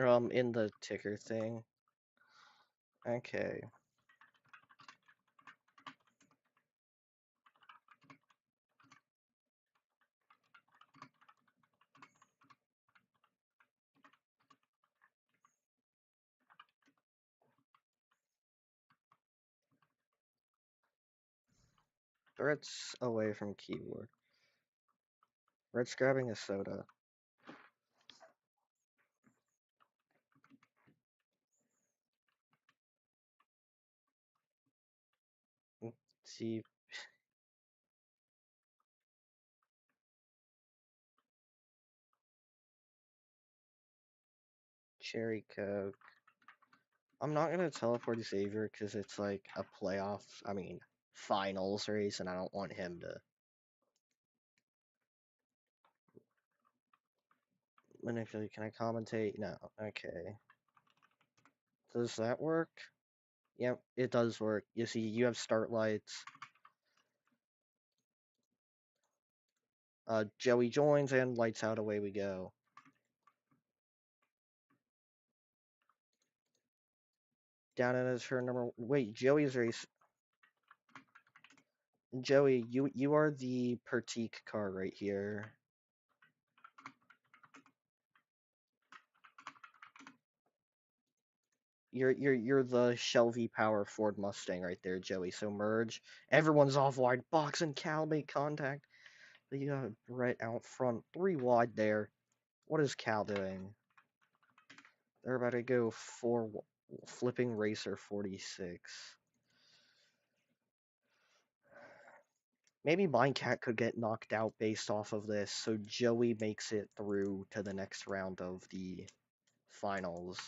In the ticker thing. Okay. Brett's away from keyboard. Brett's grabbing a soda. See, cherry coke. I'm not gonna teleport Xavier because it's like a playoff. I mean, finals race, and I don't want him to manipulate. Can I commentate? No. Okay. Does that work? Yep, it does work. You see, you have start lights. Joey joins and lights out. Away we go. Down in his turn number. Wait, Joey's race. Joey, you are the Pertique car right here. You're the Shelby Power Ford Mustang right there, Joey. So merge. Everyone's off wide. Box and Cal make contact. But you got Brett out front, 3 wide there. What is Cal doing? They're about to go for flipping racer 46. Maybe Mindcat could get knocked out based off of this, so Joey makes it through to the next round of the finals.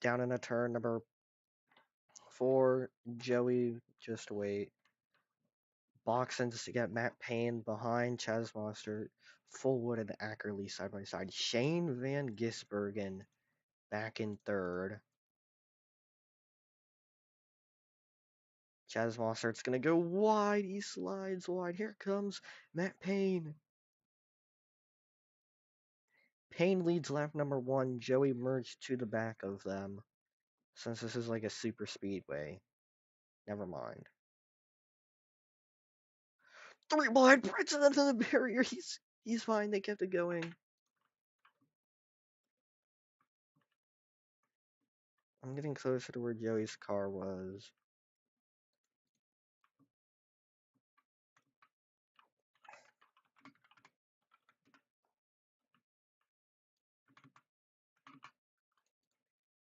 Down in a turn number 4, Joey, just wait. Boxing to get Matt Payne behind Chaz Monster, Fullwood and Ackerley side by side. Shane Van Gisbergen back in third. Chaz Monster's gonna go wide. He slides wide. Here comes Matt Payne. Payne leads lap number 1. Joey merged to the back of them. Since this is like a super speedway. Never mind. 3 wide. Brett's into the barrier. He's fine. They kept it going. I'm getting closer to where Joey's car was.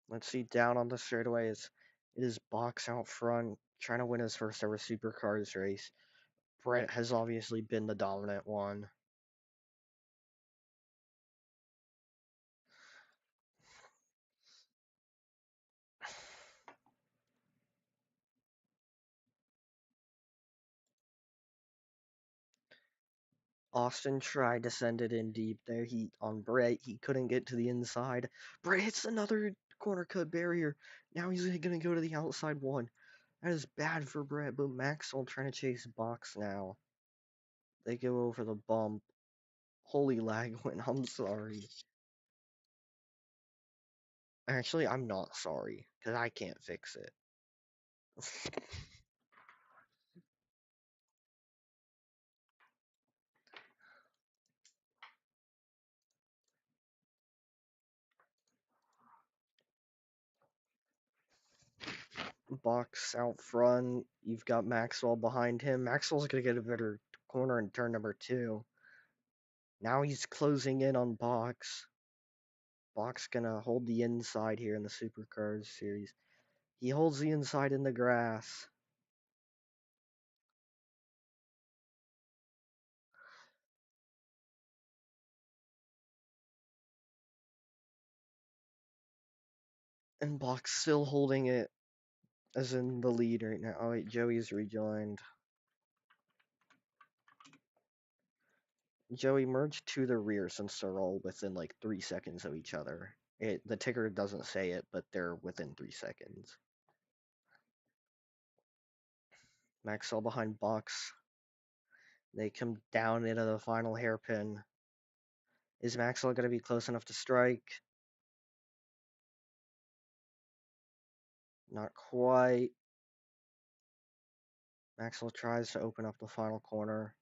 Let's see, down on the straightaway it is Box out front, trying to win his first ever Supercars race. Brett has obviously been the dominant one. Austin tried to send it in deep there. On Brett, he couldn't get to the inside. Brett hits another corner cut barrier. Now he's gonna go to the outside one. That is bad for Brett, but Maxwell trying to chase Box now. They go over the bump. Holy lag win. I'm sorry. Actually, I'm not sorry, because I can't fix it. Box out front. You've got Maxwell behind him. Maxwell's gonna get a better corner in turn number 2. Now he's closing in on Box. Box gonna hold the inside here in the Supercars series. He holds the inside in the grass. And Box still holding it as in the lead right now. Oh wait, Joey's rejoined. Joey merged to the rear since they're all within like 3 seconds of each other. The ticker doesn't say it, but they're within 3 seconds. Maxwell behind Box. They come down into the final hairpin. Is Maxwell going to be close enough to strike? Not quite. Maxwell tries to open up the final corner.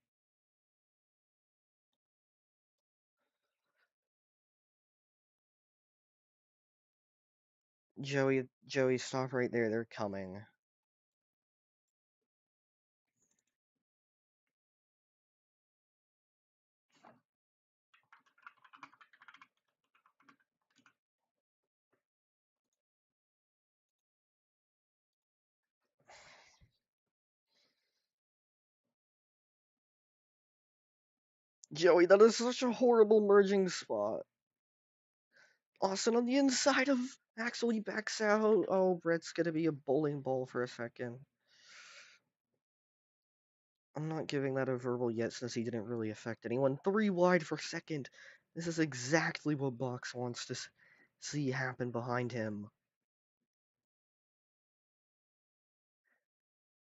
Joey, stop right there. They're coming. Joey, that is such a horrible merging spot. Austin on the inside of Maxwell, he backs out. Oh, Brett's gonna be a bowling ball for a second. I'm not giving that a verbal yet since he didn't really affect anyone. 3 wide for second. This is exactly what Box wants to see happen behind him.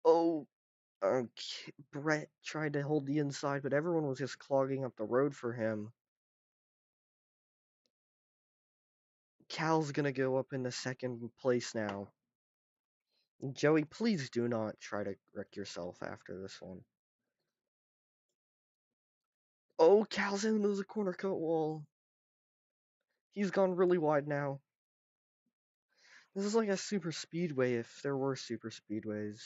Oh, okay. Brett tried to hold the inside, but everyone was just clogging up the road for him. Cal's gonna go up in the second place now. Joey, please do not try to wreck yourself after this one. Oh, Cal's into the corner cut wall. He's gone really wide now. This is like a super speedway if there were super speedways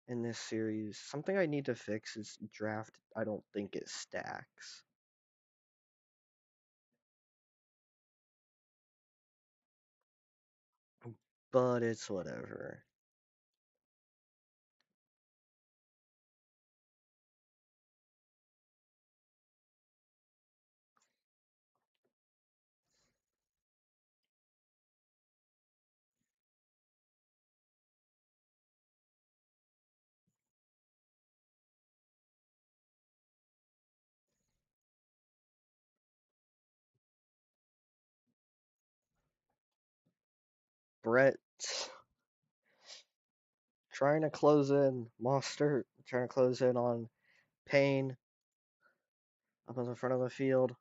in this series. Something I need to fix is draft. I don't think it stacks. But it's whatever. Brett trying to close in. Monster trying to close in on Payne up in the front of the field.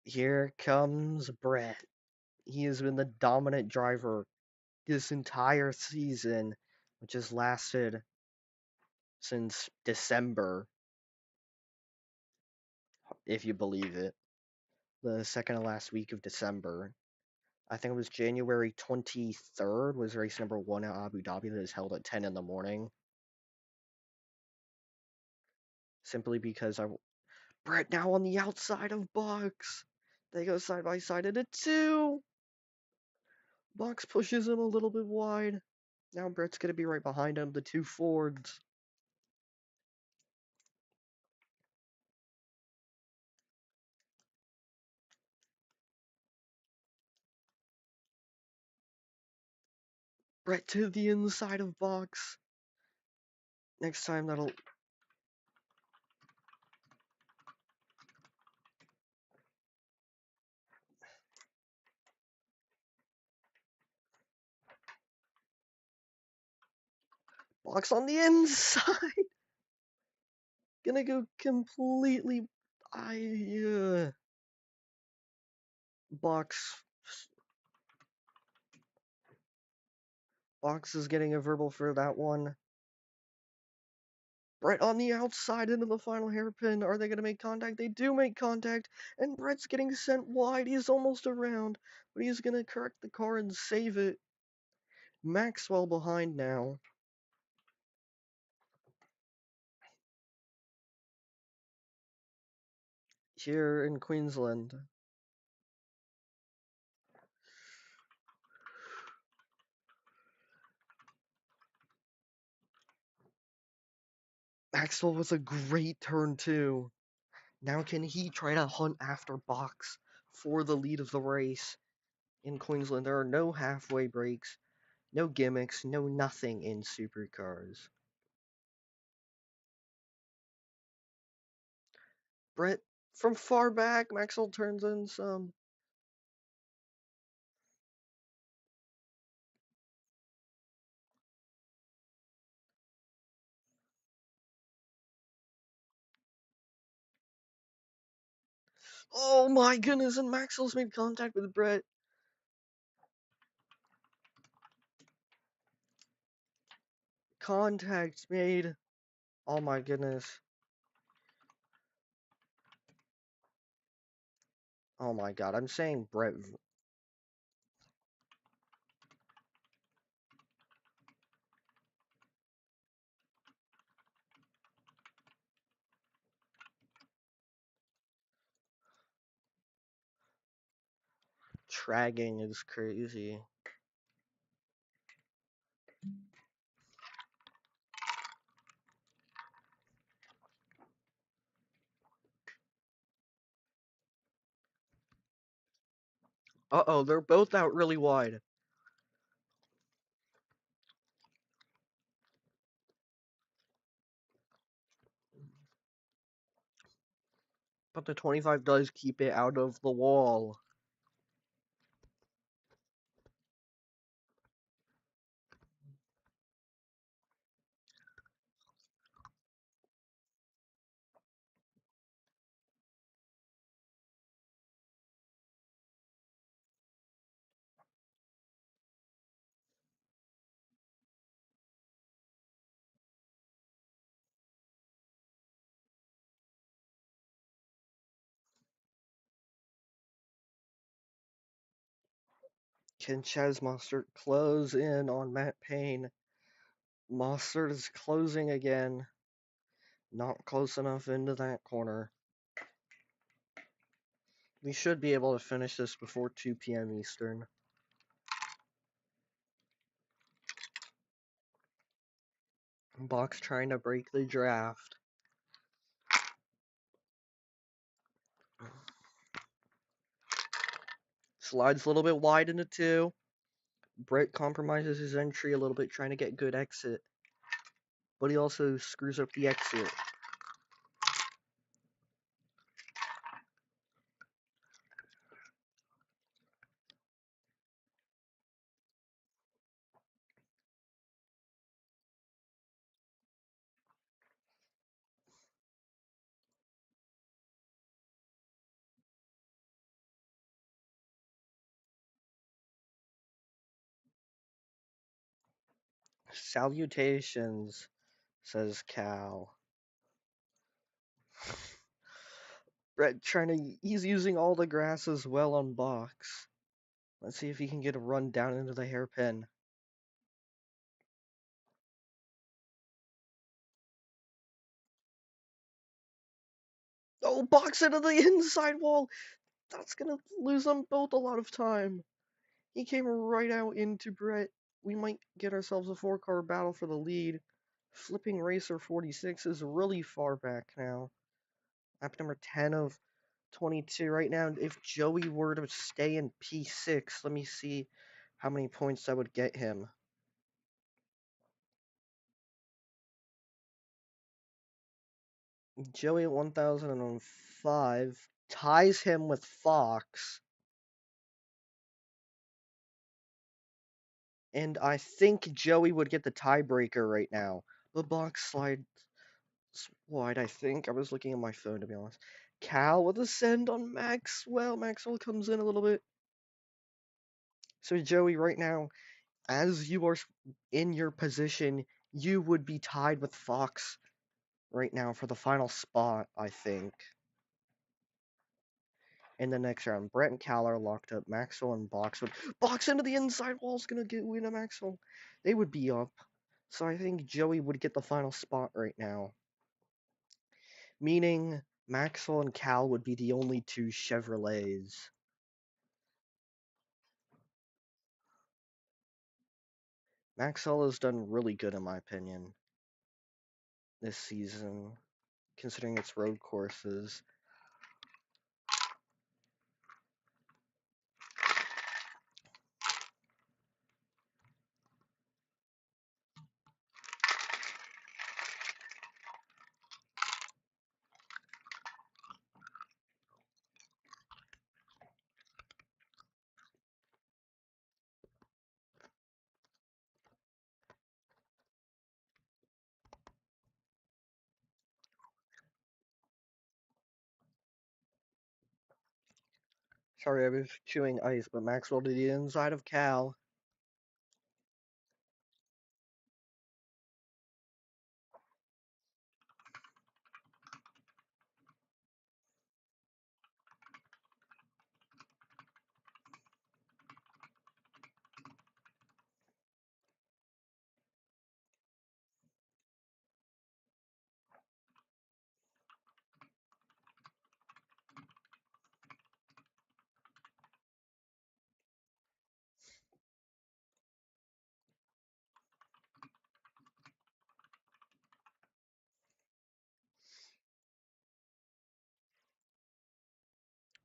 Here comes Brett. He has been the dominant driver this entire season, which has lasted since December, if you believe it. The second to last week of December. I think it was January 23rd was race number 1 at Abu Dhabi that is held at 10 in the morning. Simply because Brett now on the outside of Box. They go side by side into 2. Box pushes him a little bit wide. Now Brett's going to be right behind him, the 2 Fords. Brett to the inside of Box. Next time that'll... Box on the inside! Gonna go completely... Box... Box is getting a verbal for that one. Brett on the outside into the final hairpin. Are they going to make contact? They do make contact, and Brett's getting sent wide. He's almost around, but he's going to correct the car and save it. Maxwell behind now. Here in Queensland. Maxwell with a great turn, too. Now can he try to hunt after Box for the lead of the race? In Queensland, there are no halfway breaks, no gimmicks, no nothing in Supercars. Brett from far back, Maxwell turns in some. Oh my goodness, and Maxwell's made contact with Brett. Contact made. Oh my goodness. Oh my god, I'm saying Brett. Tragging is crazy. Uh-oh, they're both out really wide. But the 25 does keep it out of the wall. Can Chaz Mostert close in on Matt Payne? Mostert is closing again. Not close enough into that corner. We should be able to finish this before 2 p.m. Eastern. Box trying to break the draft. Slides a little bit wide into 2. Brett compromises his entry a little bit, trying to get good exit. But he also screws up the exit. Salutations, says Cal. Brett he's using all the grass as well on box. Let's see if he can get a run down into the hairpin. Oh, box into the inside wall! That's gonna lose them both a lot of time. He came right out into Brett. We might get ourselves a 4-car battle for the lead. Flipping Racer 46 is really far back now. Lap number 10 of 22 right now. If Joey were to stay in P6, let me see how many points that would get him. Joey at 1005 ties him with Fox. And I think Joey would get the tiebreaker right now. The box slides wide, I think. I was looking at my phone, to be honest. Cal with a send on Maxwell. Maxwell comes in a little bit. So, Joey, right now, as you are in your position, you would be tied with Fox right now for the final spot, I think. In the next round, Brett and Cal are locked up. Maxwell and Box would box into the inside wall's gonna get win a Maxwell. They would be up. So I think Joey would get the final spot right now. Meaning Maxwell and Cal would be the only 2 Chevrolets. Maxwell has done really good in my opinion this season, considering its road courses. Sorry, I was chewing ice, but Maxwell to the inside of Cal.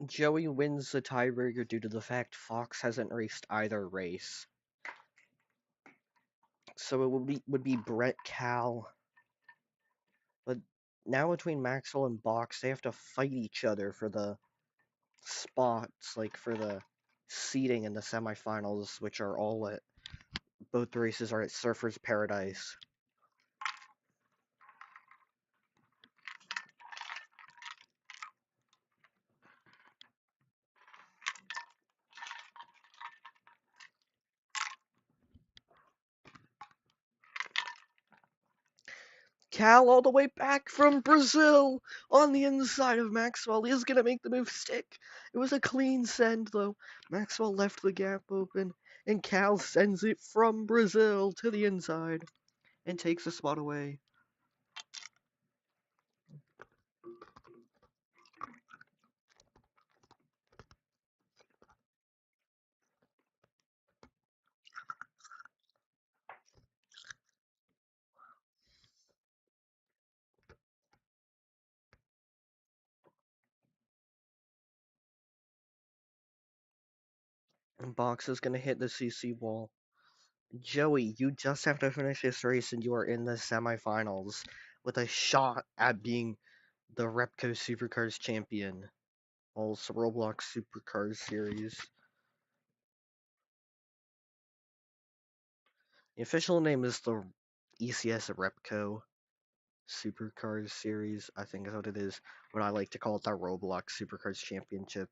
Joey wins the tiebreaker due to the fact Fox hasn't raced either race. So it would be Brett Cal. But now between Maxwell and Box, they have to fight each other for the spots, like for the seating in the semifinals, which are all at both races are at Surfers Paradise. Cal all the way back from Brazil on the inside of Maxwell. He is going to make the move stick. It was a clean send, though. Maxwell left the gap open, and Cal sends it from Brazil to the inside and takes the spot away. And Box is going to hit the CC wall. Joey, you just have to finish this race and you are in the semifinals with a shot at being the Repco Supercars champion. Also, Roblox Supercars series. The official name is the ECS Repco Supercars series, I think is what it is. But I like to call it the Roblox Supercars Championship.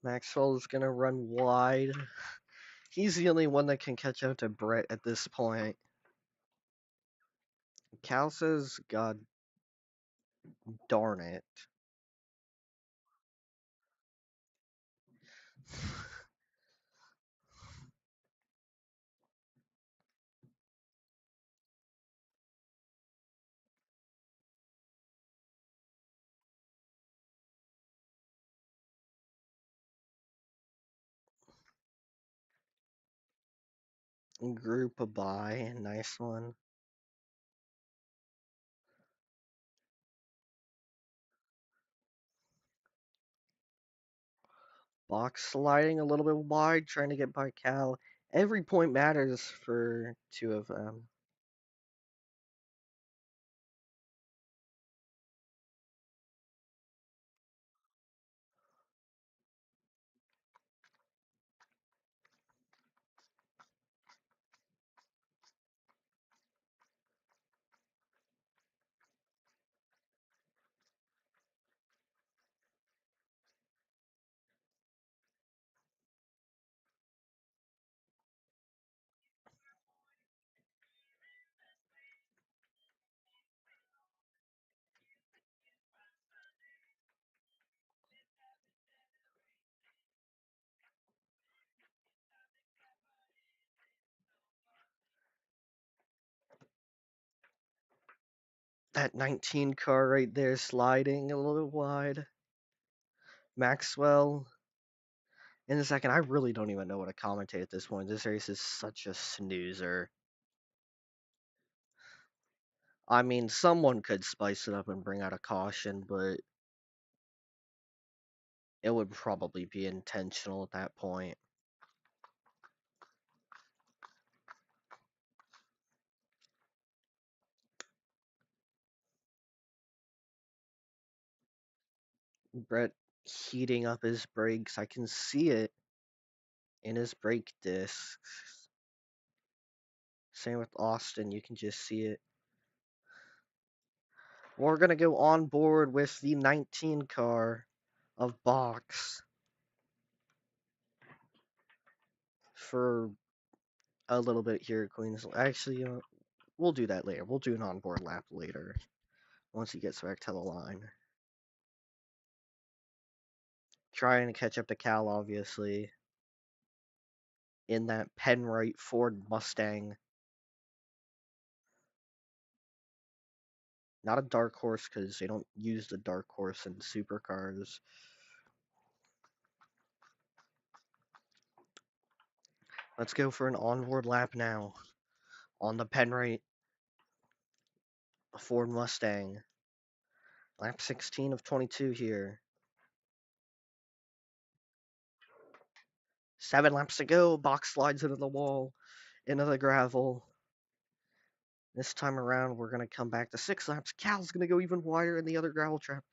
Maxwell is gonna run wide. He's the only one that can catch up to Brett at this point. Cal says, God darn it. Group a bye, nice one. Box sliding a little bit wide, trying to get by Cal. Every point matters for two of them. That 19 car right there sliding a little bit wide. Maxwell in a second. I really don't even know what to commentate at this point. This race is such a snoozer. I mean, someone could spice it up and bring out a caution, but it would probably be intentional at that point. Brett heating up his brakes. I can see it in his brake discs. Same with Austin, you can just see it. We're gonna go on board with the 19 car of Box for a little bit here at Queensland. Actually, we'll do that later. We'll do an onboard lap later once he gets back to the line. Trying to catch up to Cal, obviously, in that Penrite Ford Mustang. Not a dark horse because they don't use the dark horse in supercars. Let's go for an onboard lap now on the Penrite Ford Mustang. Lap 16 of 22 here. 7 laps to go. Box slides into the wall, into the gravel. This time around, we're going to come back to 6 laps. Cal's going to go even wider in the other gravel trap.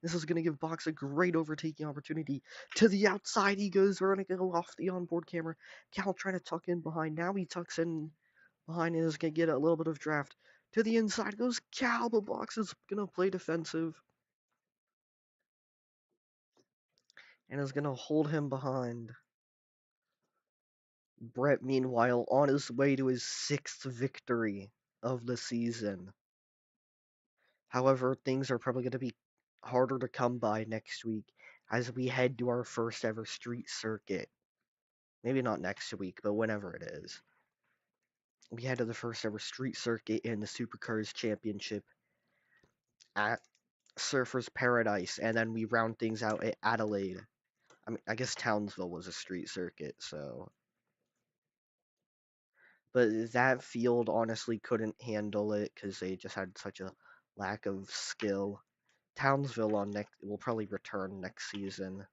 This is going to give Box a great overtaking opportunity. To the outside he goes. We're going to go off the onboard camera. Cal trying to tuck in behind. Now he tucks in behind and is going to get a little bit of draft. To the inside goes Cal, but Box is going to play defensive. And is going to hold him behind. Brett, meanwhile, on his way to his 6th victory of the season. However, things are probably going to be harder to come by next week as we head to our first ever street circuit. Maybe not next week, but whenever it is. We head to the first ever street circuit in the Supercars Championship at Surfers Paradise, and then we round things out at Adelaide. I mean, I guess Townsville was a street circuit, so. But that field honestly couldn't handle it because they just had such a lack of skill. Townsville will probably return next season.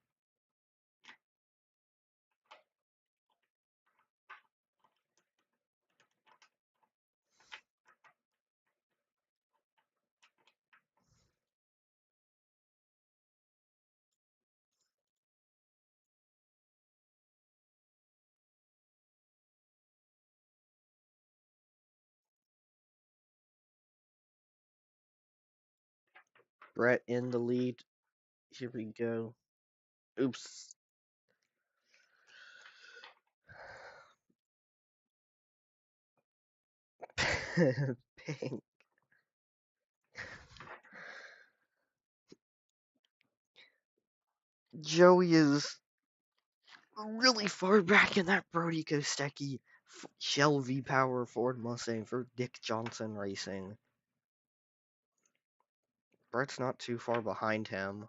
Brett in the lead. Here we go. Oops. Pink. Joey is really far back in that Brody Kostecki Shell V-Power Ford Mustang for Dick Johnson Racing. Brett's not too far behind him.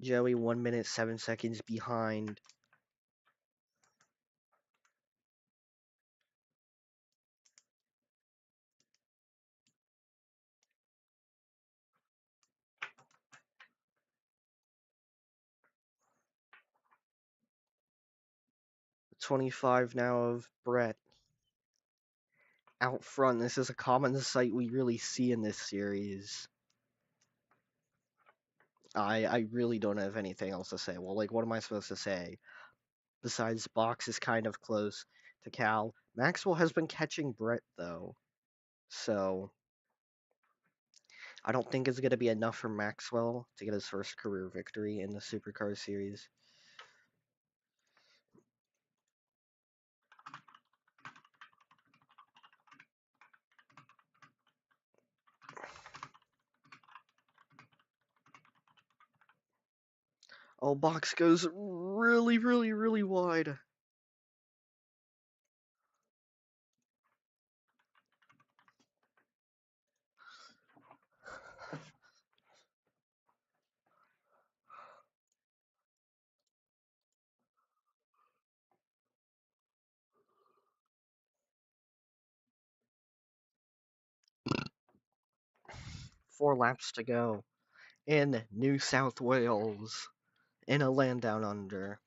Joey 1 minute 7 seconds behind. .25 now of Brett. Out front, this is a common sight we really see in this series. I really don't have anything else to say. Well, like, what am I supposed to say? Besides, Box is kind of close to Cal. Maxwell has been catching Brett, though. So, I don't think it's going to be enough for Maxwell to get his first career victory in the Supercars series. Oh, Box goes really, really, really wide. 4 laps to go in New South Wales in a land down under.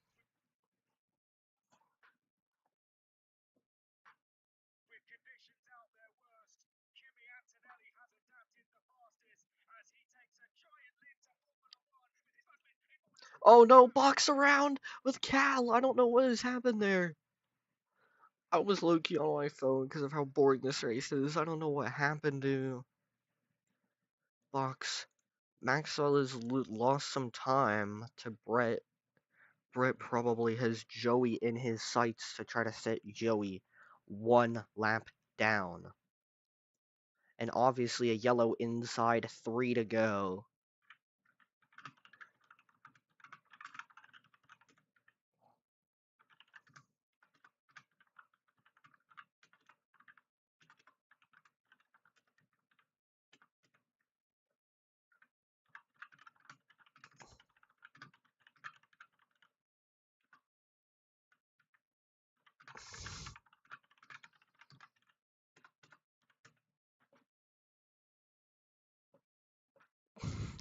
Oh no, box around with Cal. I don't know what has happened there. I was low-key on my phone because of how boring this race is. I don't know what happened to Box. Maxwell has lost some time to Brett. Brett probably has Joey in his sights to try to set Joey 1 lap down. And obviously a yellow inside, 3 to go.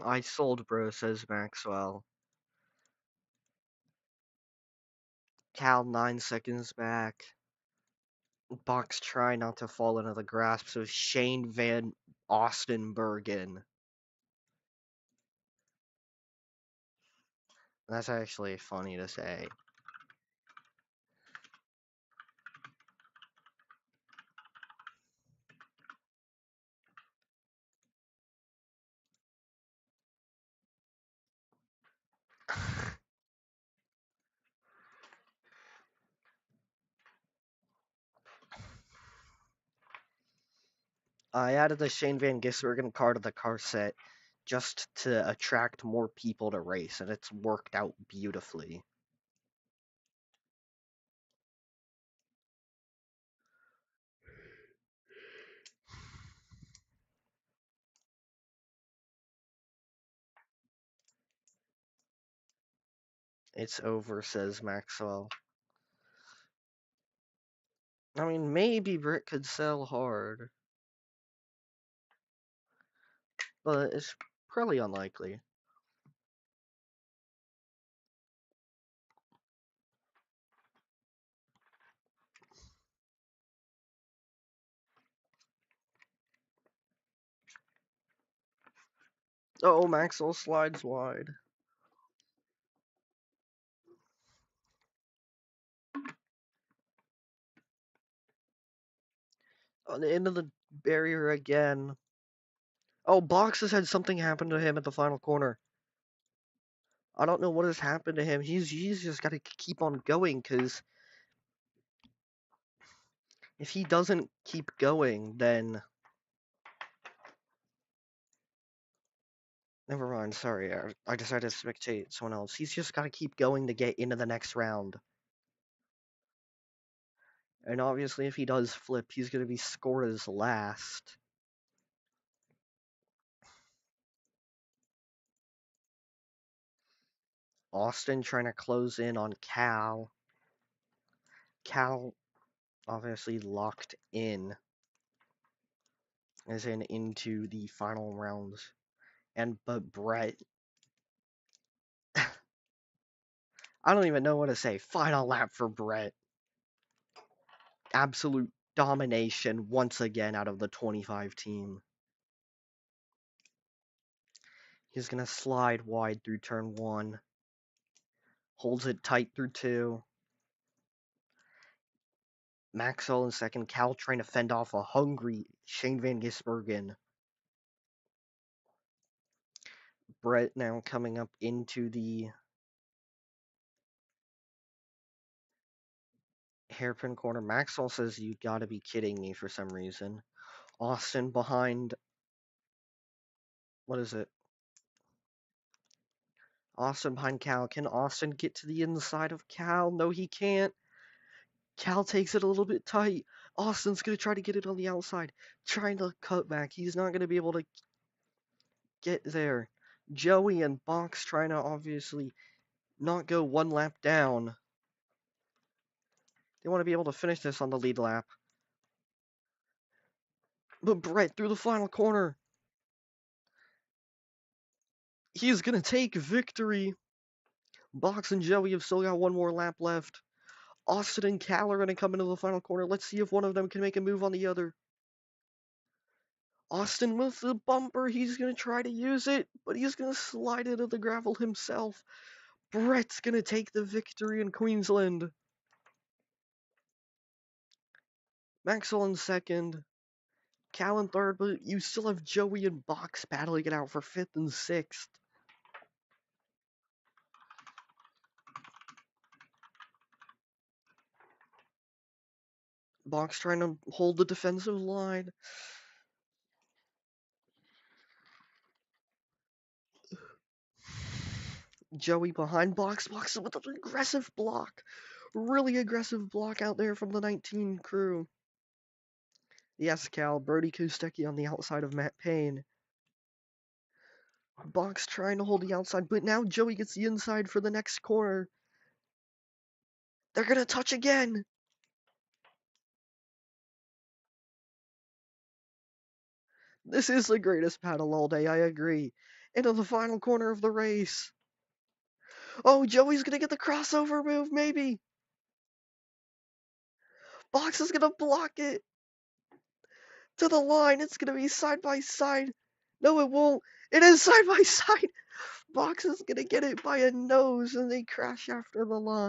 I sold, bro, says Maxwell. Cal 9 seconds back. Box try not to fall into the grasp of Shane Van Ostenbergen. That's actually funny to say. I added the Shane Van Gisbergen car to the car set just to attract more people to race, and it's worked out beautifully. It's over, says Maxwell. I mean, maybe Britt could sell hard, but it's probably unlikely. Oh, Maxwell slides wide. On the end of the barrier again. Oh, Box has had something happen to him at the final corner. I don't know what has happened to him. He's just got to keep on going, because if he doesn't keep going, then... Never mind, sorry. I decided to spectate someone else. He's just got to keep going to get into the next round. And obviously, if he does flip, he's going to be scored as last. Austin trying to close in on Cal. Cal obviously locked in, as in into the final rounds. But Brett, I don't even know what to say. Final lap for Brett. Absolute domination once again out of the 25 team. He's going to slide wide through turn 1. Holds it tight through 2. Maxwell in second. Cal trying to fend off a hungry Shane Van Gisbergen. Brett now coming up into the hairpin corner. Maxwell says, "You gotta be kidding me," for some reason. Austin behind... What is it? Austin behind Cal. Can Austin get to the inside of Cal? No, he can't. Cal takes it a little bit tight. Austin's going to try to get it on the outside. Trying to cut back. He's not going to be able to get there. Joey and Box trying to obviously not go 1 lap down. They want to be able to finish this on the lead lap. But Brett through the final corner. He's gonna take victory. Box and Joey have still got one more lap left. Austin and Cal are gonna come into the final corner. Let's see if one of them can make a move on the other. Austin with the bumper. He's gonna try to use it, but he's gonna slide into the gravel himself. Brett's gonna take the victory in Queensland. Maxwell in second. Cal in third, but you still have Joey and Box battling it out for fifth and sixth. Box trying to hold the defensive line. Joey behind Box. Box with an aggressive block. Really aggressive block out there from the 19 crew. Yes, Cal. Brody Kostecki on the outside of Matt Payne. Box trying to hold the outside, but now Joey gets the inside for the next corner. They're gonna touch again. This is the greatest battle all day, I agree. Into the final corner of the race. Oh, Joey's gonna get the crossover move, maybe. Box is gonna block it. To the line, it's gonna be side by side. No, it won't. It is side by side. Box is gonna get it by a nose and they crash after the line.